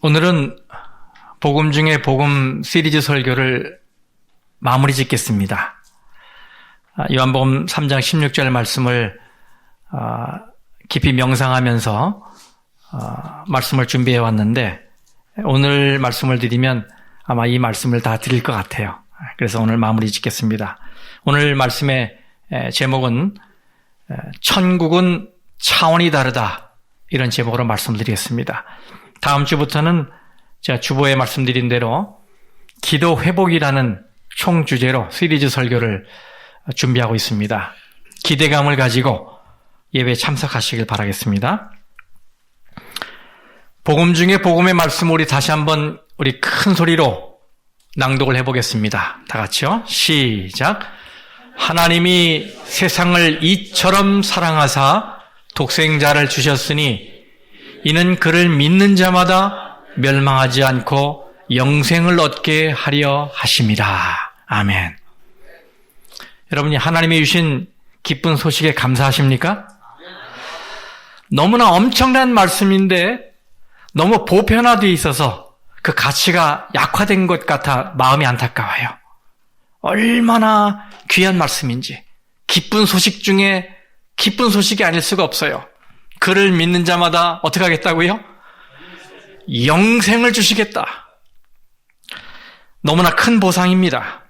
오늘은 복음 중에 복음 시리즈 설교를 마무리 짓겠습니다. 요한복음 3장 16절 말씀을 깊이 명상하면서 말씀을 준비해 왔는데 오늘 말씀을 드리면 아마 이 말씀을 다 드릴 것 같아요. 그래서 오늘 마무리 짓겠습니다. 오늘 말씀의 제목은 천국은 차원이 다르다, 이런 제목으로 말씀드리겠습니다. 다음 주부터는 제가 주보에 말씀드린 대로 기도 회복이라는 총 주제로 시리즈 설교를 준비하고 있습니다. 기대감을 가지고 예배에 참석하시길 바라겠습니다. 복음 중에 복음의 말씀 우리 다시 한번 우리 큰 소리로 낭독을 해보겠습니다. 다 같이요. 시작. 하나님이 세상을 이처럼 사랑하사 독생자를 주셨으니 이는 그를 믿는 자마다 멸망하지 않고 영생을 얻게 하려 하심이라. 아멘. 여러분이 하나님이 주신 기쁜 소식에 감사하십니까? 너무나 엄청난 말씀인데 너무 보편화되어 있어서 그 가치가 약화된 것 같아 마음이 안타까워요. 얼마나 귀한 말씀인지, 기쁜 소식 중에 기쁜 소식이 아닐 수가 없어요. 그를 믿는 자마다 어떻게 하겠다고요? 영생을 주시겠다. 너무나 큰 보상입니다.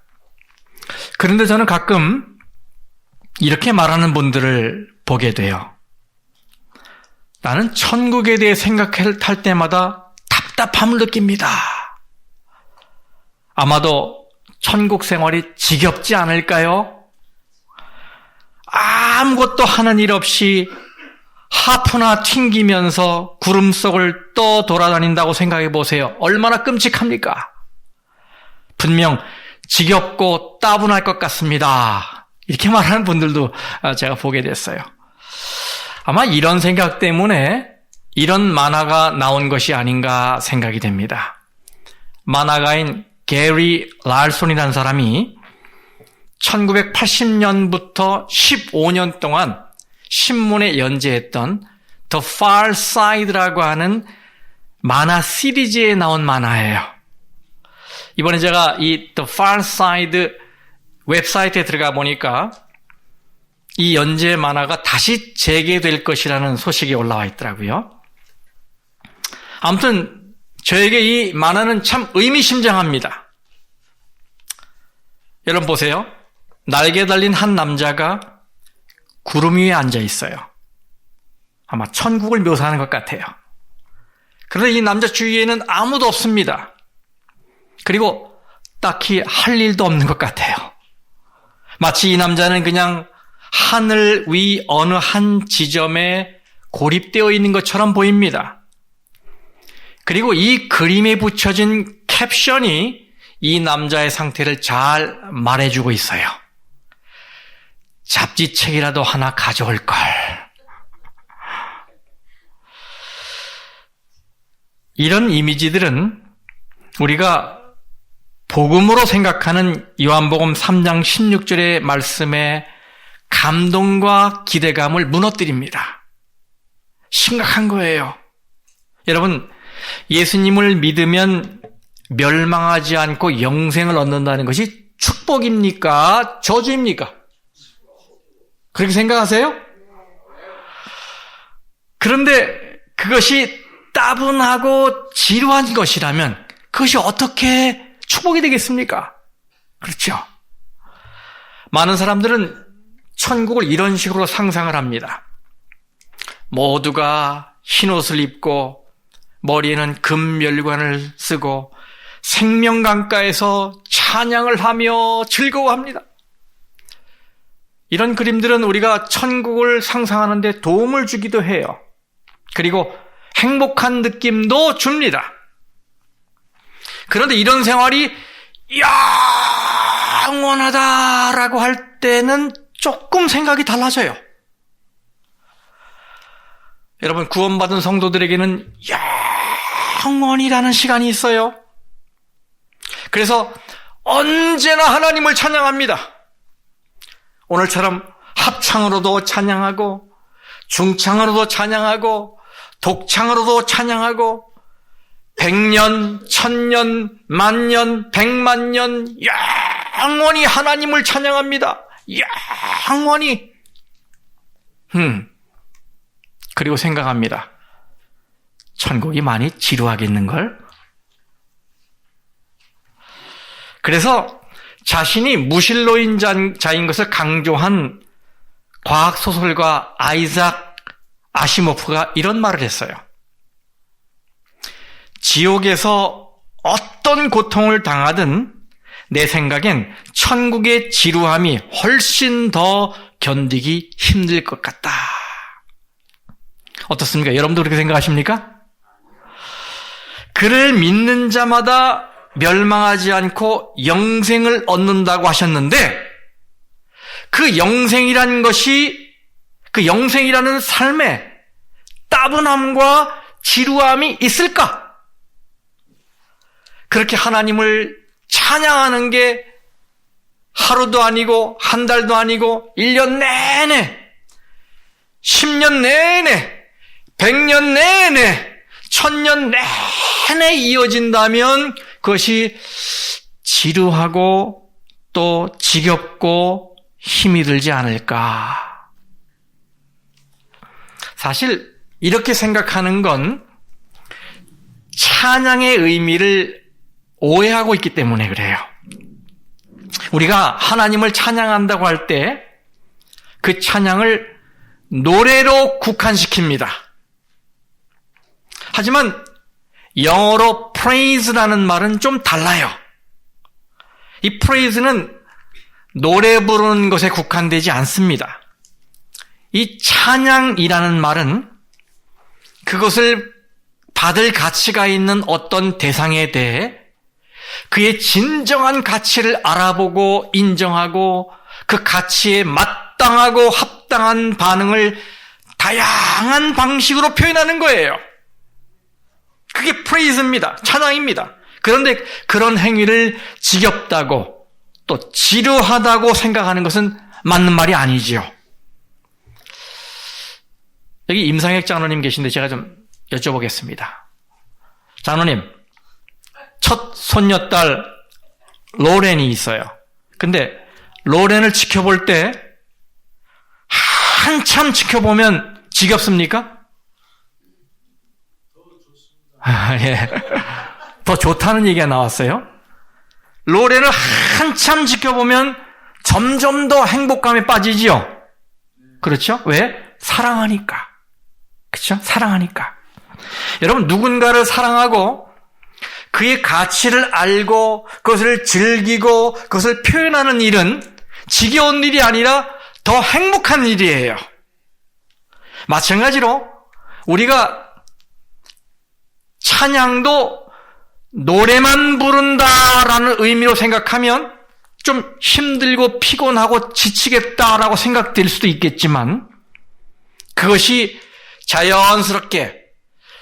그런데 저는 가끔 이렇게 말하는 분들을 보게 돼요. 나는 천국에 대해 생각할 때마다 답답함을 느낍니다. 아마도 천국 생활이 지겹지 않을까요? 아무것도 하는 일 없이 하프나 튕기면서 구름 속을 떠 돌아다닌다고 생각해 보세요. 얼마나 끔찍합니까? 분명 지겹고 따분할 것 같습니다. 이렇게 말하는 분들도 제가 보게 됐어요. 아마 이런 생각 때문에 이런 만화가 나온 것이 아닌가 생각이 됩니다. 만화가인 게리 랄손이라는 사람이 1980년부터 15년 동안 신문에 연재했던 The Far Side라고 하는 만화 시리즈에 나온 만화예요. 이번에 제가 이 The Far Side 웹사이트에 들어가 보니까 이 연재 만화가 다시 재개될 것이라는 소식이 올라와 있더라고요. 아무튼 저에게 이 만화는 참 의미심장합니다. 여러분 보세요. 날개 달린 한 남자가 구름 위에 앉아 있어요. 아마 천국을 묘사하는 것 같아요. 그런데 이 남자 주위에는 아무도 없습니다. 그리고 딱히 할 일도 없는 것 같아요. 마치 이 남자는 그냥 하늘 위 어느 한 지점에 고립되어 있는 것처럼 보입니다. 그리고 이 그림에 붙여진 캡션이 이 남자의 상태를 잘 말해주고 있어요. 잡지책이라도 하나 가져올 걸. 이런 이미지들은 우리가 복음으로 생각하는 요한복음 3장 16절의 말씀에 감동과 기대감을 무너뜨립니다. 심각한 거예요. 여러분, 예수님을 믿으면 멸망하지 않고 영생을 얻는다는 것이 축복입니까? 저주입니까? 그렇게 생각하세요? 그런데 그것이 따분하고 지루한 것이라면 그것이 어떻게 축복이 되겠습니까? 그렇죠? 많은 사람들은 천국을 이런 식으로 상상을 합니다. 모두가 흰옷을 입고 머리에는 금멸관을 쓰고 생명강가에서 찬양을 하며 즐거워합니다. 이런 그림들은 우리가 천국을 상상하는 데 도움을 주기도 해요. 그리고 행복한 느낌도 줍니다. 그런데 이런 생활이 영원하다라고 할 때는 조금 생각이 달라져요. 여러분, 구원받은 성도들에게는 영원이라는 시간이 있어요. 그래서 언제나 하나님을 찬양합니다. 오늘처럼 합창으로도 찬양하고 중창으로도 찬양하고 독창으로도 찬양하고 100년, 1000년, 만년, 100만년 영원히 하나님을 찬양합니다. 영원히. 그리고 생각합니다. 천국이 많이 지루하겠는걸? 그래서 자신이 무신론인 자인 것을 강조한 과학소설가 아이작 아시모프가 이런 말을 했어요. 지옥에서 어떤 고통을 당하든 내 생각엔 천국의 지루함이 훨씬 더 견디기 힘들 것 같다. 어떻습니까? 여러분도 그렇게 생각하십니까? 그를 믿는 자마다 멸망하지 않고 영생을 얻는다고 하셨는데 그 영생이라는 것이 그 영생이라는 삶에 따분함과 지루함이 있을까? 그렇게 하나님을 찬양하는 게 하루도 아니고 한 달도 아니고 1년 내내 10년 내내 100년 내내 1000년 내내 이어진다면 그것이 지루하고 또 지겹고 힘이 들지 않을까. 사실 이렇게 생각하는 건 찬양의 의미를 오해하고 있기 때문에 그래요. 우리가 하나님을 찬양한다고 할 때 그 찬양을 노래로 국한시킵니다. 하지만 영어로 praise라는 말은 좀 달라요. 이 praise는 노래 부르는 것에 국한되지 않습니다. 이 찬양이라는 말은 그것을 받을 가치가 있는 어떤 대상에 대해 그의 진정한 가치를 알아보고 인정하고 그 가치에 마땅하고 합당한 반응을 다양한 방식으로 표현하는 거예요. 그게 프레이즈입니다. 찬양입니다. 그런데 그런 행위를 지겹다고 또 지루하다고 생각하는 것은 맞는 말이 아니지요. 여기 임상혁 장로님 계신데 제가 좀 여쭤보겠습니다. 장로님, 첫 손녀딸 로렌이 있어요. 근데 로렌을 지켜볼 때 한참 지켜보면 지겹습니까? 예. 더 좋다는 얘기가 나왔어요. 로렌을 한참 지켜보면 점점 더 행복감에 빠지지요. 그렇죠? 왜? 사랑하니까. 그렇죠? 사랑하니까. 여러분, 누군가를 사랑하고 그의 가치를 알고 그것을 즐기고 그것을 표현하는 일은 지겨운 일이 아니라 더 행복한 일이에요. 마찬가지로 우리가 찬양도 노래만 부른다라는 의미로 생각하면 좀 힘들고 피곤하고 지치겠다라고 생각될 수도 있겠지만 그것이 자연스럽게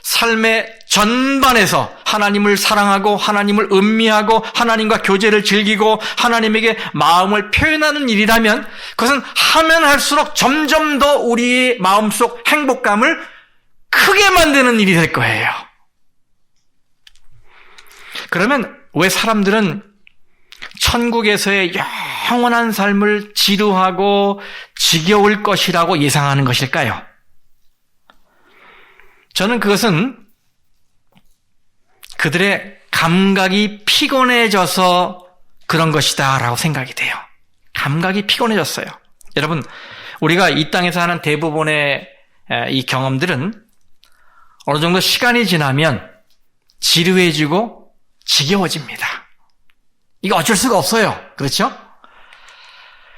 삶의 전반에서 하나님을 사랑하고 하나님을 음미하고 하나님과 교제를 즐기고 하나님에게 마음을 표현하는 일이라면 그것은 하면 할수록 점점 더 우리의 마음속 행복감을 크게 만드는 일이 될 거예요. 그러면 왜 사람들은 천국에서의 영원한 삶을 지루하고 지겨울 것이라고 예상하는 것일까요? 저는 그것은 그들의 감각이 피곤해져서 그런 것이다라고 생각이 돼요. 감각이 피곤해졌어요. 여러분, 우리가 이 땅에서 하는 대부분의 이 경험들은 어느 정도 시간이 지나면 지루해지고 지겨워집니다. 이거 어쩔 수가 없어요. 그렇죠?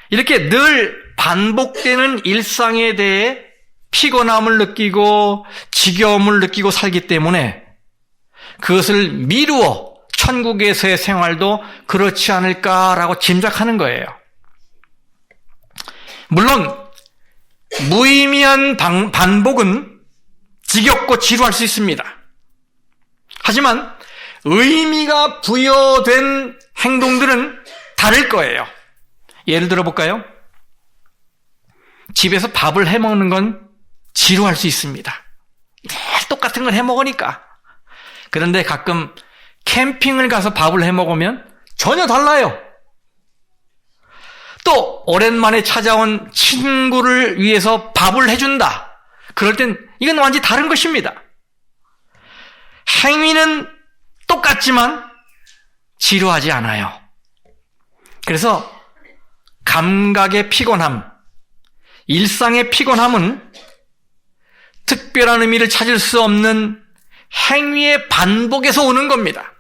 이렇게 늘 반복되는 일상에 대해 피곤함을 느끼고 지겨움을 느끼고 살기 때문에 그것을 미루어 천국에서의 생활도 그렇지 않을까라고 짐작하는 거예요. 물론 무의미한 반복은 지겹고 지루할 수 있습니다. 하지만 의미가 부여된 행동들은 다를 거예요. 예를 들어 볼까요? 집에서 밥을 해먹는 건 지루할 수 있습니다. 늘 똑같은 걸 해먹으니까. 그런데 가끔 캠핑을 가서 밥을 해 먹으면 전혀 달라요. 또 오랜만에 찾아온 친구를 위해서 밥을 해준다. 그럴 땐 이건 완전히 다른 것입니다. 행위는 똑같지만 지루하지 않아요. 그래서 감각의 피곤함, 일상의 피곤함은 특별한 의미를 찾을 수 없는 행위의 반복에서 오는 겁니다.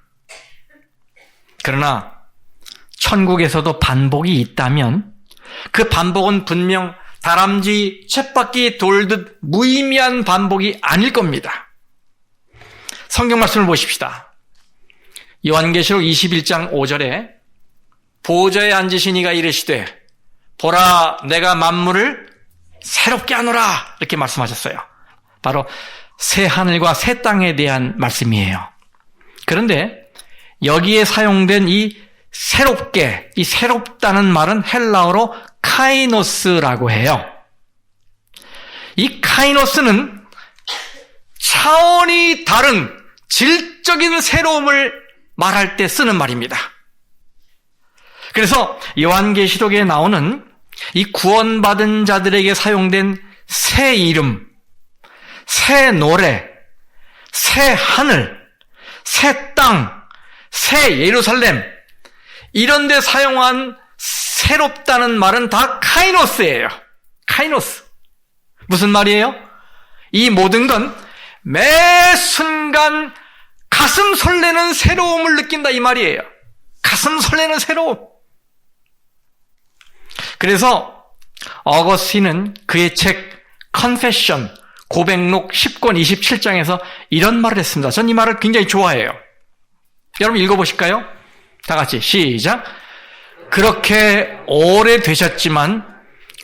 그러나 천국에서도 반복이 있다면 그 반복은 분명 다람쥐 쳇바퀴 돌듯 무의미한 반복이 아닐 겁니다. 성경 말씀을 보십시다. 요한계시록 21장 5절에 보좌에 앉으신 이가 이르시되 보라 내가 만물을 새롭게 하노라 이렇게 말씀하셨어요. 바로 새 하늘과 새 땅에 대한 말씀이에요. 그런데 여기에 사용된 이 새롭게, 이 새롭다는 말은 헬라어로 카이노스라고 해요. 이 카이노스는 차원이 다른 질적인 새로움을 말할 때 쓰는 말입니다. 그래서 요한계시록에 나오는 이 구원받은 자들에게 사용된 새 이름, 새 노래, 새 하늘, 새 땅, 새 예루살렘 이런 데 사용한 새롭다는 말은 다 카이노스예요. 카이노스. 무슨 말이에요? 이 모든 건 매 순간 가슴 설레는 새로움을 느낀다 이 말이에요. 가슴 설레는 새로움. 그래서 어거스틴은 그의 책 Confession, 고백록 10권 27장에서 이런 말을 했습니다. 전 이 말을 굉장히 좋아해요. 여러분 읽어보실까요? 다 같이 시작. 그렇게 오래되셨지만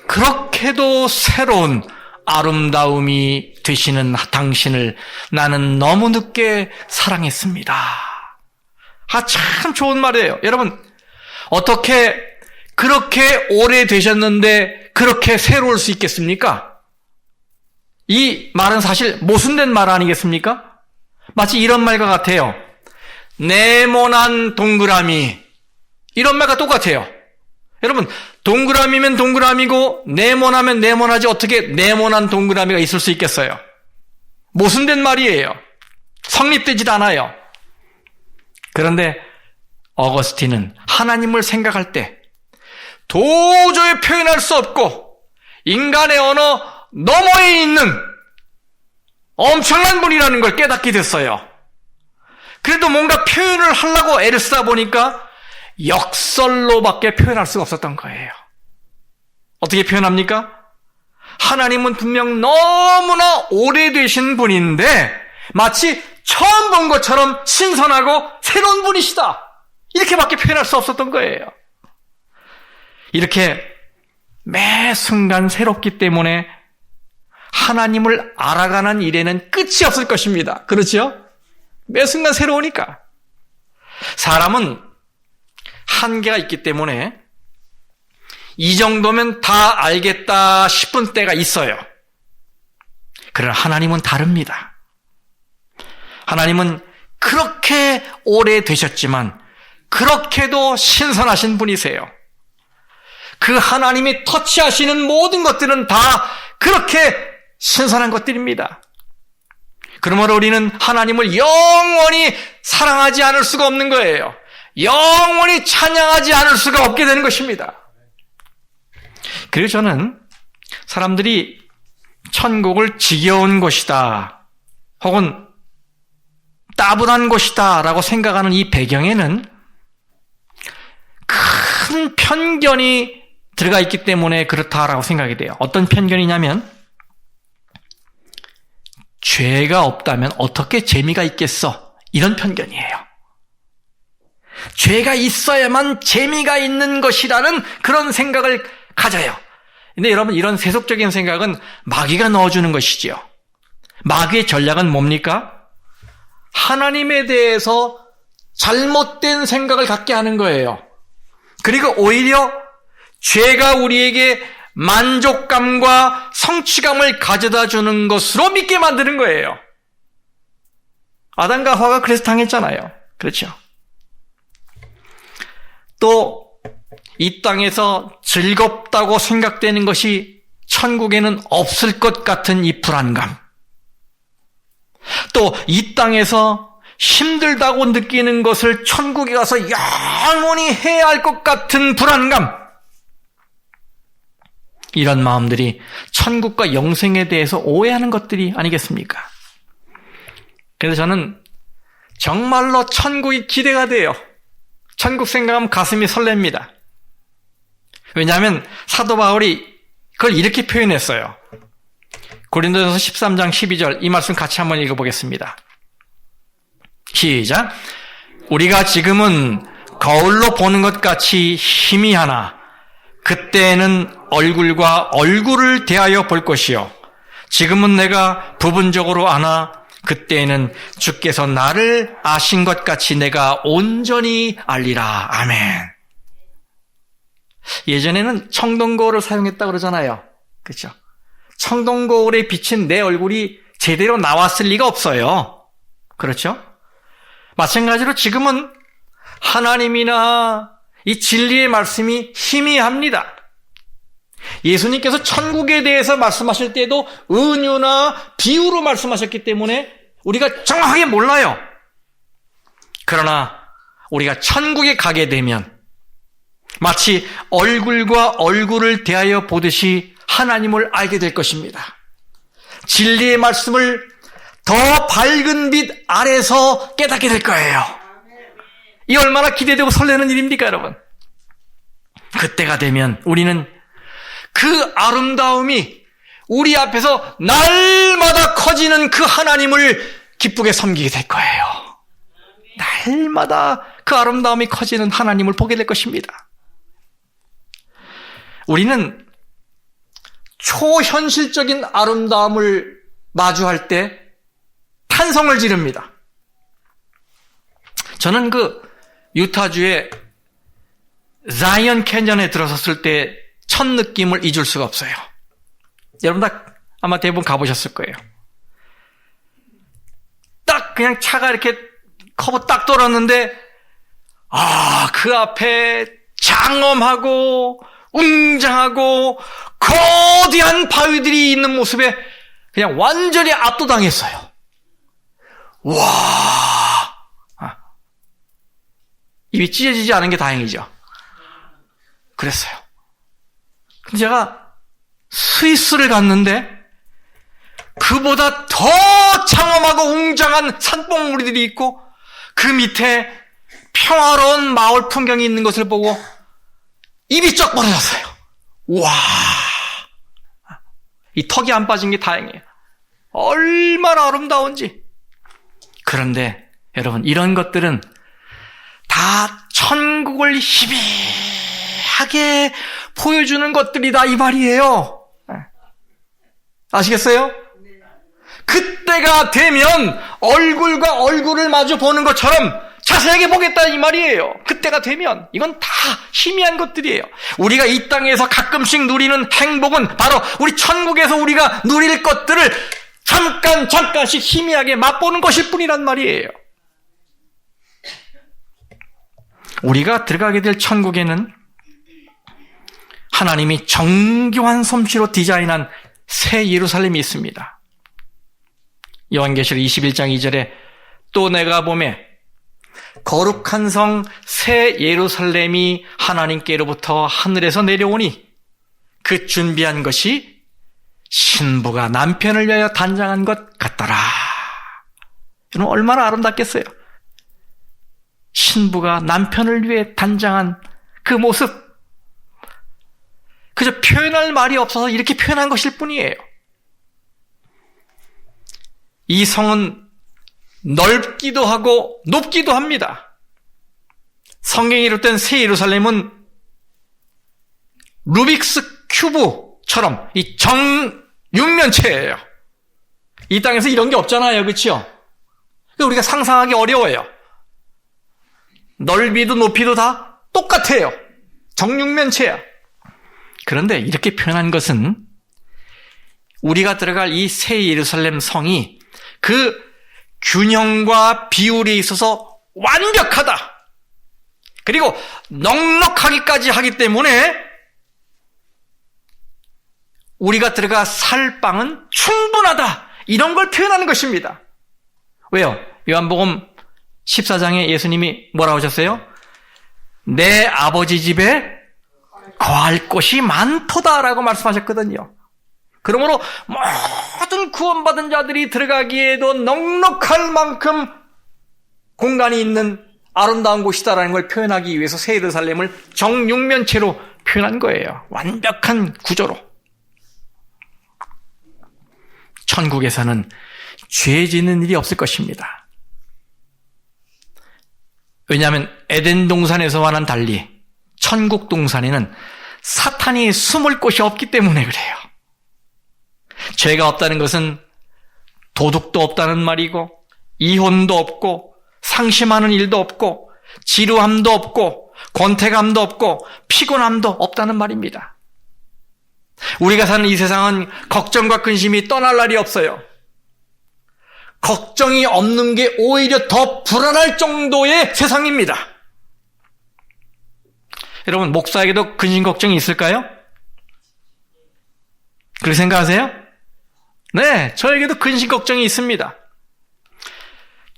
그렇게도 새로운 아름다움이 되시는 당신을 나는 너무 늦게 사랑했습니다. 참 좋은 말이에요. 여러분 어떻게 그렇게 오래되셨는데 그렇게 새로울 수 있겠습니까? 이 말은 사실 모순된 말 아니겠습니까? 마치 이런 말과 같아요. 네모난 동그라미 이런 말과 똑같아요. 여러분 동그라미면 동그라미고 네모나면 네모나지 어떻게 네모난 동그라미가 있을 수 있겠어요? 모순된 말이에요. 성립되질 않아요. 그런데 어거스틴은 하나님을 생각할 때 도저히 표현할 수 없고 인간의 언어 너머에 있는 엄청난 분이라는 걸 깨닫게 됐어요. 그래도 뭔가 표현을 하려고 애를 쓰다 보니까 역설로밖에 표현할 수가 없었던 거예요. 어떻게 표현합니까? 하나님은 분명 너무나 오래되신 분인데 마치 처음 본 것처럼 신선하고 새로운 분이시다. 이렇게밖에 표현할 수 없었던 거예요. 이렇게 매 순간 새롭기 때문에 하나님을 알아가는 일에는 끝이 없을 것입니다. 그렇죠? 매 순간 새로우니까. 사람은 한계가 있기 때문에 이 정도면 다 알겠다 싶은 때가 있어요. 그러나 하나님은 다릅니다. 하나님은 그렇게 오래되셨지만 그렇게도 신선하신 분이세요. 그 하나님이 터치하시는 모든 것들은 다 그렇게 신선한 것들입니다. 그러므로 우리는 하나님을 영원히 사랑하지 않을 수가 없는 거예요. 영원히 찬양하지 않을 수가 없게 되는 것입니다. 그래서 저는 사람들이 천국을 지겨운 곳이다 혹은 따분한 곳이다 라고 생각하는 이 배경에는 큰 편견이 들어가 있기 때문에 그렇다라고 생각이 돼요. 어떤 편견이냐면 죄가 없다면 어떻게 재미가 있겠어? 이런 편견이에요. 죄가 있어야만 재미가 있는 것이라는 그런 생각을 가져요. 근데 여러분 이런 세속적인 생각은 마귀가 넣어주는 것이지요. 마귀의 전략은 뭡니까? 하나님에 대해서 잘못된 생각을 갖게 하는 거예요. 그리고 오히려 죄가 우리에게 만족감과 성취감을 가져다 주는 것으로 믿게 만드는 거예요. 아담과 하와가 그래서 당했잖아요. 그렇죠? 또 이 땅에서 즐겁다고 생각되는 것이 천국에는 없을 것 같은 이 불안감. 또 이 땅에서 힘들다고 느끼는 것을 천국에 가서 영원히 해야 할 것 같은 불안감. 이런 마음들이 천국과 영생에 대해서 오해하는 것들이 아니겠습니까? 그래서 저는 정말로 천국이 기대가 돼요. 천국 생각하면 가슴이 설렙니다. 왜냐하면 사도 바울이 그걸 이렇게 표현했어요. 고린도전서 13장 12절 이 말씀 같이 한번 읽어보겠습니다. 시작. 우리가 지금은 거울로 보는 것 같이 희미하나 그때에는 얼굴과 얼굴을 대하여 볼 것이요. 지금은 내가 부분적으로 아나 그때에는 주께서 나를 아신 것 같이 내가 온전히 알리라. 아멘. 예전에는 청동거울을 사용했다고 그러잖아요. 그렇죠? 청동거울에 비친 내 얼굴이 제대로 나왔을 리가 없어요. 그렇죠? 마찬가지로 지금은 하나님이나 이 진리의 말씀이 희미합니다. 예수님께서 천국에 대해서 말씀하실 때도 은유나 비유로 말씀하셨기 때문에 우리가 정확하게 몰라요. 그러나 우리가 천국에 가게 되면 마치 얼굴과 얼굴을 대하여 보듯이 하나님을 알게 될 것입니다. 진리의 말씀을 더 밝은 빛 아래서 깨닫게 될 거예요. 이 얼마나 기대되고 설레는 일입니까, 여러분? 그때가 되면 우리는 그 아름다움이 우리 앞에서 날마다 커지는 그 하나님을 기쁘게 섬기게 될 거예요. 날마다 그 아름다움이 커지는 하나님을 보게 될 것입니다. 우리는 초현실적인 아름다움을 마주할 때 탄성을 지릅니다. 저는 그 유타주의 자이언 캐년에 들어섰을 때 첫 느낌을 잊을 수가 없어요. 여러분 다 아마 대부분 가보셨을 거예요. 딱 그냥 차가 이렇게 커브 딱 돌았는데 그 앞에 장엄하고 웅장하고 거대한 바위들이 있는 모습에 그냥 완전히 압도당했어요. 와, 입이 찢어지지 않은 게 다행이죠. 그랬어요. 근데 제가 스위스를 갔는데 그보다 더 장엄하고 웅장한 산봉우리들이 있고 그 밑에 평화로운 마을 풍경이 있는 것을 보고 입이 쩍 벌어졌어요. 와, 이 턱이 안 빠진 게 다행이에요. 얼마나 아름다운지. 그런데 여러분 이런 것들은 다 천국을 희미하게 보여주는 것들이다 이 말이에요. 아시겠어요? 그때가 되면 얼굴과 얼굴을 마주 보는 것처럼 자세하게 보겠다 이 말이에요. 그때가 되면 이건 다 희미한 것들이에요. 우리가 이 땅에서 가끔씩 누리는 행복은 바로 우리 천국에서 우리가 누릴 것들을 잠깐씩 희미하게 맛보는 것일 뿐이란 말이에요. 우리가 들어가게 될 천국에는 하나님이 정교한 솜씨로 디자인한 새 예루살렘이 있습니다. 요한계시록 21장 2절에 또 내가 보매 거룩한 성 새 예루살렘이 하나님께로부터 하늘에서 내려오니 그 준비한 것이 신부가 남편을 위하여 단장한 것 같더라. 여러분 얼마나 아름답겠어요. 신부가 남편을 위해 단장한 그 모습. 그저 표현할 말이 없어서 이렇게 표현한 것일 뿐이에요. 이 성은 넓기도 하고 높기도 합니다. 성경이 이룰 새 예루살렘은 루빅스 큐브처럼 이 정육면체예요. 이 땅에서 이런 게 없잖아요. 그렇죠? 우리가 상상하기 어려워요. 넓이도 높이도 다 똑같아요. 정육면체야. 그런데 이렇게 표현한 것은 우리가 들어갈 이 새 예루살렘 성이 그 균형과 비율이 있어서 완벽하다. 그리고 넉넉하기까지 하기 때문에 우리가 들어가 살 빵은 충분하다. 이런 걸 표현하는 것입니다. 왜요? 요한복음 14장에 예수님이 뭐라고 하셨어요? 내 아버지 집에 거할 곳이 많도다라고 말씀하셨거든요. 그러므로 모든 구원받은 자들이 들어가기에도 넉넉할 만큼 공간이 있는 아름다운 곳이다라는 걸 표현하기 위해서 새 예루살렘을 정육면체로 표현한 거예요. 완벽한 구조로. 천국에서는 죄 짓는 일이 없을 것입니다. 왜냐하면 에덴 동산에서와는 달리 천국 동산에는 사탄이 숨을 곳이 없기 때문에 그래요. 죄가 없다는 것은 도둑도 없다는 말이고, 이혼도 없고, 상심하는 일도 없고, 지루함도 없고, 권태감도 없고, 피곤함도 없다는 말입니다. 우리가 사는 이 세상은 걱정과 근심이 떠날 날이 없어요. 걱정이 없는 게 오히려 더 불안할 정도의 세상입니다. 여러분, 목사에게도 근심 걱정이 있을까요? 그렇게 생각하세요? 네, 저에게도 근심 걱정이 있습니다.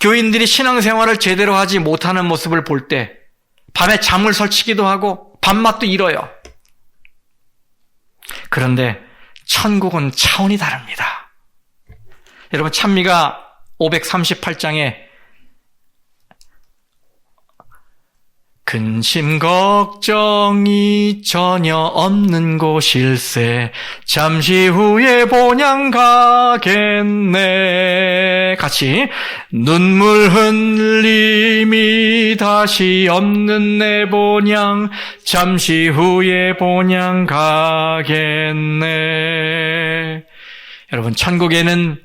교인들이 신앙생활을 제대로 하지 못하는 모습을 볼 때 밤에 잠을 설치기도 하고 밤낮도 잃어요. 그런데 천국은 차원이 다릅니다. 여러분, 찬미가 538장에 근심 걱정이 전혀 없는 곳일세 잠시 후에 본향 가겠네. 같이 눈물 흘림이 다시 없는 내 본향 잠시 후에 본향 가겠네. 여러분, 천국에는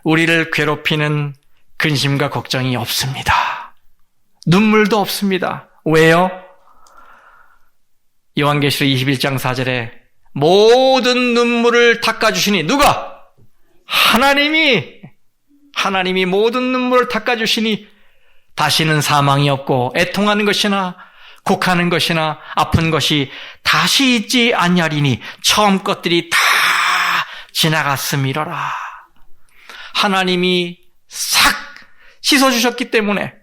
우리를 괴롭히는 근심과 걱정이 없습니다. 눈물도 없습니다. 왜요? 요한계시록 21장 4절에 모든 눈물을 닦아주시니 누가? 하나님이 모든 눈물을 닦아주시니 다시는 사망이 없고 애통하는 것이나 곡하는 것이나 아픈 것이 다시 있지 아니하리니 처음 것들이 다 지나갔음이로라. 하나님이 싹 씻어주셨기 때문에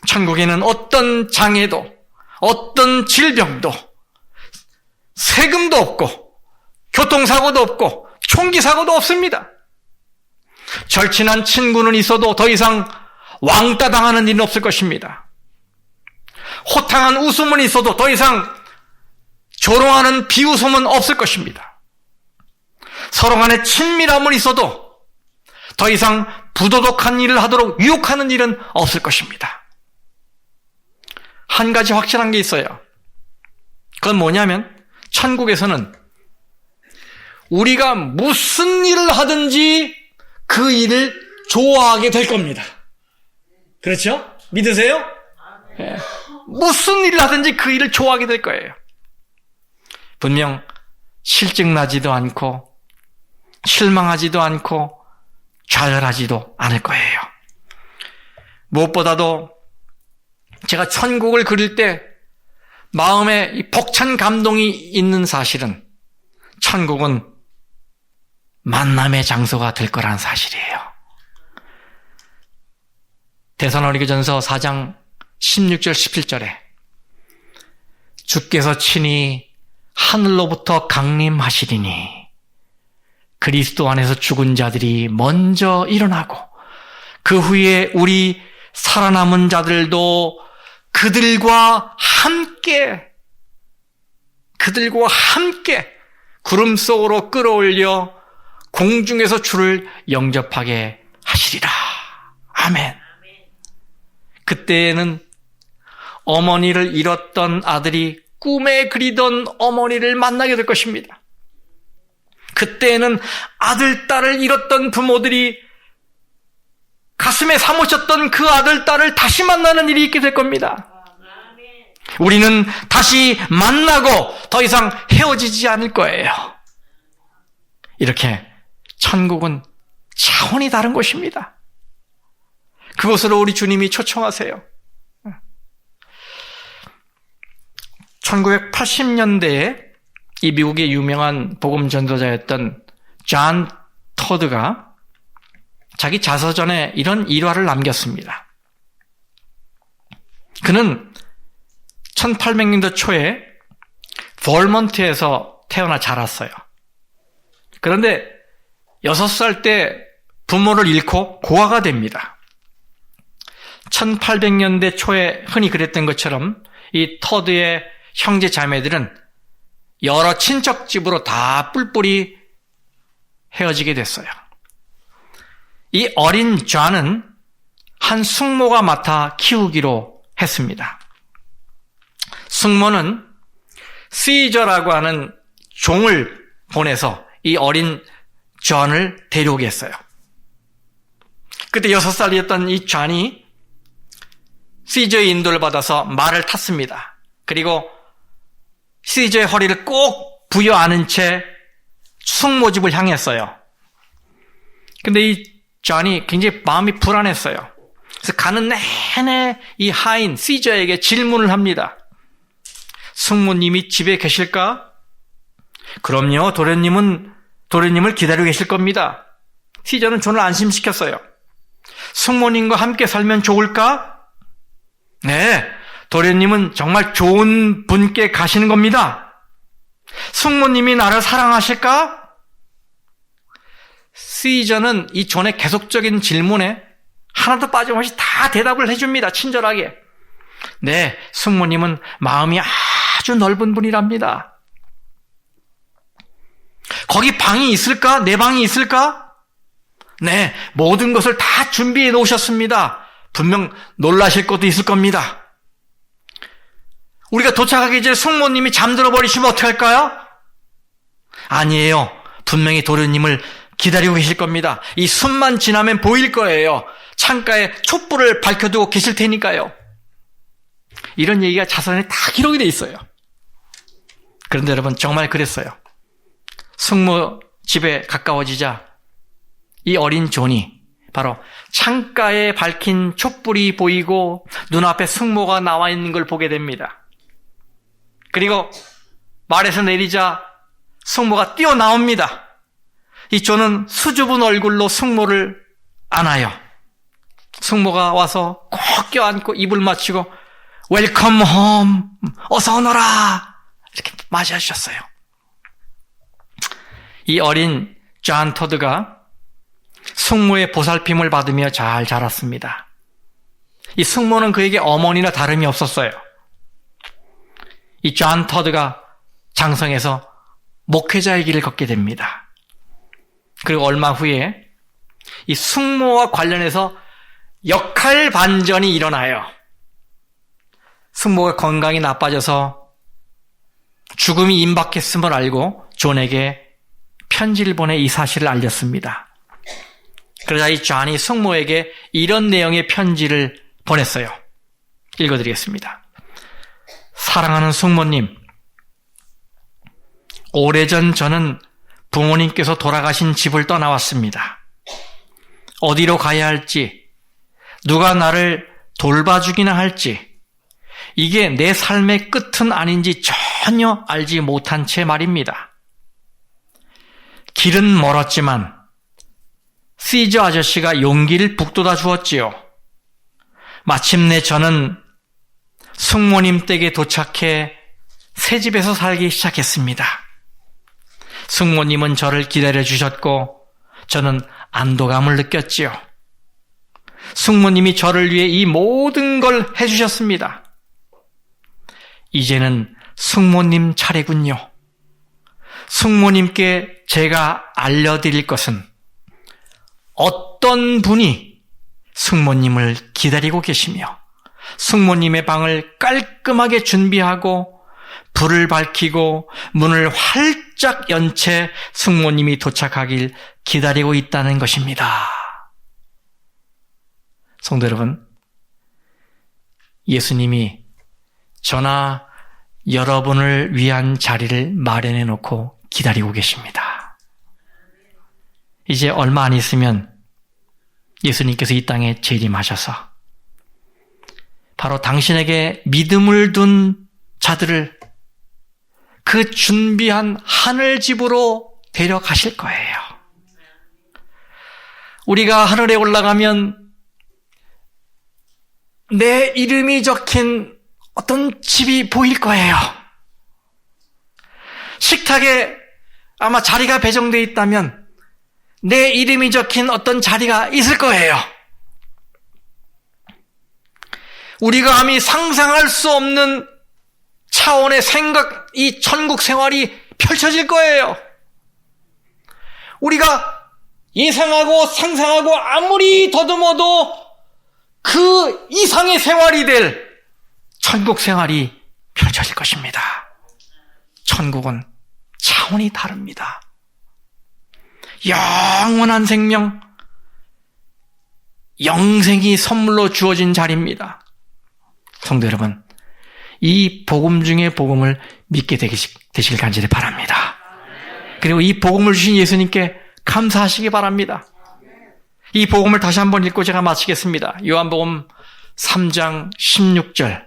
천국에는 어떤 장애도, 어떤 질병도, 세금도 없고, 교통사고도 없고, 총기사고도 없습니다. 절친한 친구는 있어도 더 이상 왕따 당하는 일은 없을 것입니다. 호탕한 웃음은 있어도 더 이상 조롱하는 비웃음은 없을 것입니다. 서로 간에 친밀함은 있어도 더 이상 부도덕한 일을 하도록 유혹하는 일은 없을 것입니다. 한 가지 확실한 게 있어요. 그건 뭐냐면 천국에서는 우리가 무슨 일을 하든지 그 일을 좋아하게 될 겁니다. 그렇죠? 믿으세요? 네. 무슨 일을 하든지 그 일을 좋아하게 될 거예요. 분명 실증나지도 않고 실망하지도 않고 좌절하지도 않을 거예요. 무엇보다도 제가 천국을 그릴 때 마음에 이 벅찬 감동이 있는 사실은 천국은 만남의 장소가 될 거라는 사실이에요. 데살로니가전서 4장 16절 17절에 주께서 친히 하늘로부터 강림하시리니 그리스도 안에서 죽은 자들이 먼저 일어나고 그 후에 우리 살아남은 자들도 그들과 함께 구름 속으로 끌어올려 공중에서 주를 영접하게 하시리라. 아멘. 그때에는 어머니를 잃었던 아들이 꿈에 그리던 어머니를 만나게 될 것입니다. 그때에는 아들, 딸을 잃었던 부모들이 가슴에 사모셨던 그 아들, 딸을 다시 만나는 일이 있게 될 겁니다. 우리는 다시 만나고 더 이상 헤어지지 않을 거예요. 이렇게 천국은 차원이 다른 곳입니다. 그곳으로 우리 주님이 초청하세요. 1980년대에 이 미국의 유명한 복음 전도자였던 존 토드가 자기 자서전에 이런 일화를 남겼습니다. 그는 1800년대 초에 벌몬트에서 태어나 자랐어요. 그런데 6살 때 부모를 잃고 고아가 됩니다. 1800년대 초에 흔히 그랬던 것처럼 이 토드의 형제 자매들은 여러 친척집으로 다 뿔뿔이 헤어지게 됐어요. 이 어린 존은 한 숙모가 맡아 키우기로 했습니다. 숙모는 시저라고 하는 종을 보내서 이 어린 존을 데려오게 했어요. 그때 6살이었던 이 존이 시저의 인도를 받아서 말을 탔습니다. 그리고 시저의 허리를 꼭 부여안은 채 숙모집을 향했어요. 근데 이 존이 굉장히 마음이 불안했어요. 그래서 가는 내내 이 하인 시저에게 질문을 합니다. 숙모님이 집에 계실까? 그럼요, 도련님을 기다리고 계실 겁니다. 시저는 존을 안심시켰어요. 숙모님과 함께 살면 좋을까? 네, 도련님은 정말 좋은 분께 가시는 겁니다. 숙모님이 나를 사랑하실까? 시저는 이 존의 계속적인 질문에 하나도 빠짐없이 다 대답을 해줍니다. 친절하게. 네, 숙모님은 마음이 아주 넓은 분이랍니다. 거기 방이 있을까? 내 방이 있을까? 네, 모든 것을 다 준비해 놓으셨습니다. 분명 놀라실 것도 있을 겁니다. 우리가 도착하기 전에 숙모님이 잠들어 버리시면 어떡할까요? 아니에요. 분명히 도련님을 기다리고 계실 겁니다. 이 숨만 지나면 보일 거예요. 창가에 촛불을 밝혀두고 계실 테니까요. 이런 얘기가 자서전에 다 기록이 돼 있어요. 그런데 여러분, 정말 그랬어요. 숙모 집에 가까워지자 이 어린 존이 바로 창가에 밝힌 촛불이 보이고 눈앞에 숙모가 나와 있는 걸 보게 됩니다. 그리고 말에서 내리자 숙모가 뛰어나옵니다. 이 존은 수줍은 얼굴로 숙모를 안아요. 숙모가 와서 꼭 껴안고 입을 맞추고 웰컴 홈, 어서 오너라 이렇게 맞이해 주셨어요. 이 어린 존 토드가 숙모의 보살핌을 받으며 잘 자랐습니다. 이 숙모는 그에게 어머니나 다름이 없었어요. 이 존 토드가 장성해서 목회자의 길을 걷게 됩니다. 그리고 얼마 후에 이 숙모와 관련해서 역할 반전이 일어나요. 숙모가 건강이 나빠져서 죽음이 임박했음을 알고 존에게 편지를 보내 이 사실을 알렸습니다. 그러자 이 존이 숙모에게 이런 내용의 편지를 보냈어요. 읽어드리겠습니다. 사랑하는 숙모님, 오래전 저는 부모님께서 돌아가신 집을 떠나왔습니다. 어디로 가야 할지, 누가 나를 돌봐주기나 할지, 이게 내 삶의 끝은 아닌지 전혀 알지 못한 채 말입니다. 길은 멀었지만 시저 아저씨가 용기를 북돋아 주었지요. 마침내 저는 숙모님 댁에 도착해 새 집에서 살기 시작했습니다. 숙모님은 저를 기다려 주셨고 저는 안도감을 느꼈지요. 숙모님이 저를 위해 이 모든 걸 해주셨습니다. 이제는 숙모님 차례군요. 숙모님께 제가 알려드릴 것은 어떤 분이 숙모님을 기다리고 계시며 숙모님의 방을 깔끔하게 준비하고 불을 밝히고 문을 활짝 연 채 숙모님이 도착하길 기다리고 있다는 것입니다. 성도 여러분, 예수님이 저나 여러분을 위한 자리를 마련해 놓고 기다리고 계십니다. 이제 얼마 안 있으면 예수님께서 이 땅에 재림하셔서 바로 당신에게 믿음을 둔 자들을 그 준비한 하늘집으로 데려가실 거예요. 우리가 하늘에 올라가면 내 이름이 적힌 어떤 집이 보일 거예요. 식탁에 아마 자리가 배정되어 있다면 내 이름이 적힌 어떤 자리가 있을 거예요. 우리가 감히 상상할 수 없는 차원의 생각, 이 천국 생활이 펼쳐질 거예요. 우리가 예상하고 상상하고 아무리 더듬어도 그 이상의 생활이 될 천국 생활이 펼쳐질 것입니다. 천국은 차원이 다릅니다. 영원한 생명, 영생이 선물로 주어진 자리입니다. 성도 여러분, 이 복음 중에 복음을 믿게 되시길 간절히 바랍니다. 그리고 이 복음을 주신 예수님께 감사하시기 바랍니다. 이 복음을 다시 한번 읽고 제가 마치겠습니다. 요한복음 3장 16절.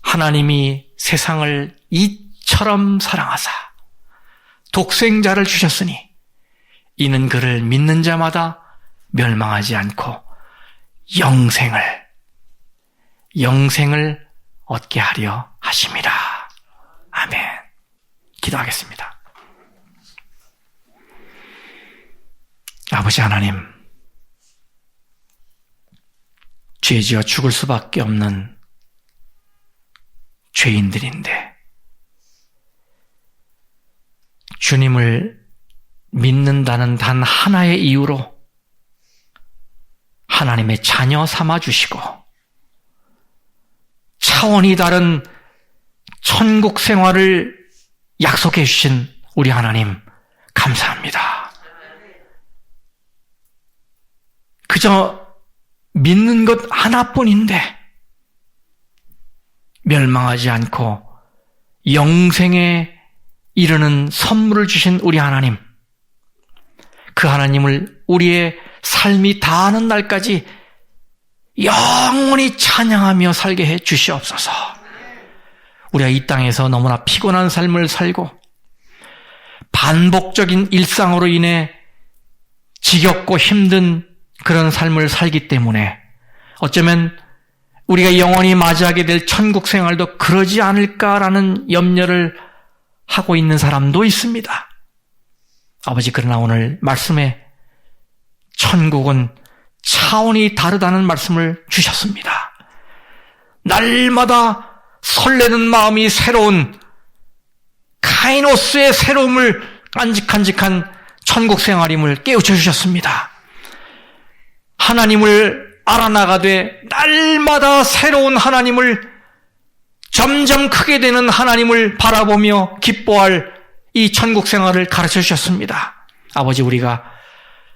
하나님이 세상을 이처럼 사랑하사 독생자를 주셨으니 이는 그를 믿는 자마다 멸망하지 않고 영생을 얻게 하려 하심이라. 아멘. 기도하겠습니다. 아버지 하나님, 죄지어 죽을 수밖에 없는 죄인들인데 주님을 믿는다는 단 하나의 이유로 하나님의 자녀 삼아주시고 차원이 다른 천국 생활을 약속해 주신 우리 하나님 감사합니다. 그저 믿는 것 하나뿐인데 멸망하지 않고 영생에 이르는 선물을 주신 우리 하나님, 그 하나님을 우리의 삶이 다하는 날까지 영원히 찬양하며 살게 해 주시옵소서. 우리가 이 땅에서 너무나 피곤한 삶을 살고 반복적인 일상으로 인해 지겹고 힘든 그런 삶을 살기 때문에 어쩌면 우리가 영원히 맞이하게 될 천국 생활도 그러지 않을까라는 염려를 하고 있는 사람도 있습니다. 아버지, 그러나 오늘 말씀에 천국은 차원이 다르다는 말씀을 주셨습니다. 날마다 설레는 마음이 새로운 카이노스의 새로움을 간직한 천국 생활임을 깨우쳐 주셨습니다. 하나님을 알아나가되 날마다 새로운 하나님을, 점점 크게 되는 하나님을 바라보며 기뻐할 이 천국 생활을 가르쳐 주셨습니다. 아버지, 우리가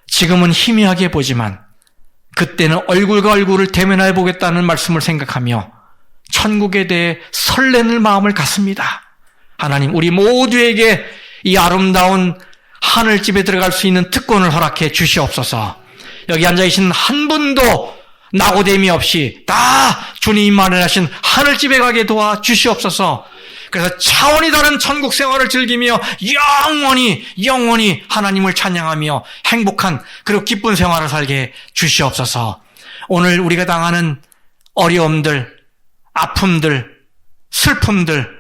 지금은 희미하게 보지만 그때는 얼굴과 얼굴을 대면해 보겠다는 말씀을 생각하며 천국에 대해 설레는 마음을 갖습니다. 하나님, 우리 모두에게 이 아름다운 하늘집에 들어갈 수 있는 특권을 허락해 주시옵소서. 여기 앉아계신 한 분도 낙오됨이 없이 다 주님이 마련하신 하늘집에 가게 도와주시옵소서. 그래서 차원이 다른 천국 생활을 즐기며 영원히 하나님을 찬양하며 행복한 그리고 기쁜 생활을 살게 주시옵소서. 오늘 우리가 당하는 어려움들, 아픔들, 슬픔들,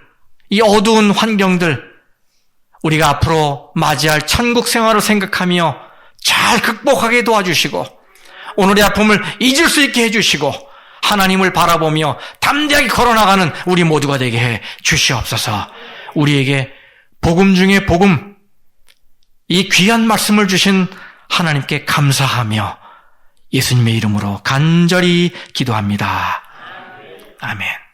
이 어두운 환경들, 우리가 앞으로 맞이할 천국 생활을 생각하며 잘 극복하게 도와주시고 오늘의 아픔을 잊을 수 있게 해주시고 하나님을 바라보며 담대하게 걸어나가는 우리 모두가 되게 해 주시옵소서. 우리에게 복음 중에 복음, 이 귀한 말씀을 주신 하나님께 감사하며 예수님의 이름으로 간절히 기도합니다. 아멘.